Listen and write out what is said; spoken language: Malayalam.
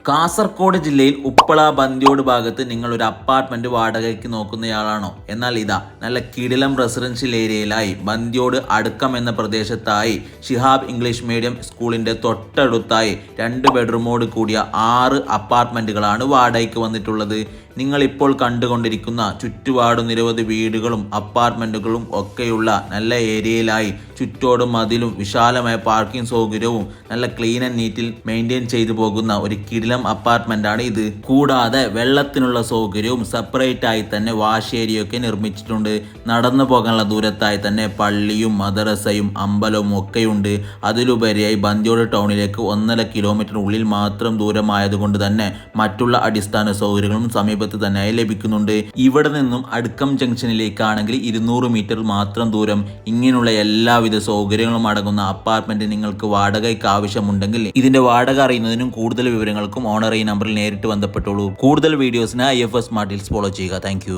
കാസർഗോഡ് ജില്ലയിൽ ഉപ്പള ബന്ദിയോട് ഭാഗത്ത് നിങ്ങൾ ഒരു അപ്പാർട്ട്മെന്റ് വാടകയ്ക്ക് നോക്കുന്നയാളാണോ? എന്നാൽ ഇതാ നല്ല കിടിലം റെസിഡൻഷ്യൽ ഏരിയയിലായി ബന്ദിയോട് അടുക്കം എന്ന പ്രദേശത്തായി ഷിഹാബ് ഇംഗ്ലീഷ് മീഡിയം സ്കൂളിന്റെ തൊട്ടടുത്തായി 2 ബെഡ്റൂമോട് കൂടിയ 6 അപ്പാർട്ട്മെന്റുകളാണ് വാടകയ്ക്ക് വന്നിട്ടുള്ളത്. നിങ്ങൾ ഇപ്പോൾ കണ്ടുകൊണ്ടിരിക്കുന്ന ചുറ്റുപാടും നിരവധി വീടുകളും അപ്പാർട്ട്മെന്റുകളും ഒക്കെയുള്ള നല്ല ഏരിയയിലായി ചുറ്റോടും മതിലും വിശാലമായ പാർക്കിംഗ് സൗകര്യവും നല്ല ക്ലീൻ ആൻഡ് നീറ്റിൽ മെയിൻറ്റെയിൻ ചെയ്തു പോകുന്ന ഒരു കിടിലം അപ്പാർട്ട്മെന്റ് ആണ് ഇത്. കൂടാതെ വെള്ളത്തിനുള്ള സൗകര്യവും സെപ്പറേറ്റ് ആയി തന്നെ വാഷ് ഏരിയയൊക്കെ നിർമ്മിച്ചിട്ടുണ്ട്. നടന്നു പോകാനുള്ള ദൂരത്തായി തന്നെ പള്ളിയും മദ്രസയും അമ്പലവും ഒക്കെയുണ്ട്. അതിലുപരിയായി ബന്ദിയോട് ടൗണിലേക്ക് 1.5 കിലോമീറ്റർ ഉള്ളിൽ മാത്രം ദൂരമായതുകൊണ്ട് തന്നെ മറ്റുള്ള അടിസ്ഥാന സൗകര്യങ്ങളും സമീപത്ത് തന്നെ ലഭിക്കുന്നുണ്ട്. ഇവിടെ നിന്നും അടുക്കം ജംഗ്ഷനിലേക്കാണെങ്കിൽ 200 മീറ്റർ മാത്രം ദൂരം. ഇങ്ങനെയുള്ള എല്ലാവിധ സൗകര്യങ്ങളും അടങ്ങുന്ന അപ്പാർട്ട്മെന്റ് നിങ്ങൾക്ക് വാടകയ്ക്ക് ആവശ്യമുണ്ടെങ്കിൽ ഇതിന്റെ വാടക അറിയുന്നതിനും കൂടുതൽ വിവരങ്ങൾക്കും ഓണർ ഈ നമ്പറിൽ നേരിട്ട് ബന്ധപ്പെട്ടോളൂ. കൂടുതൽ വീഡിയോസിന് IFS സ്മാർട്ട് ഹിൽസ് ഫോളോ ചെയ്യുക. താങ്ക്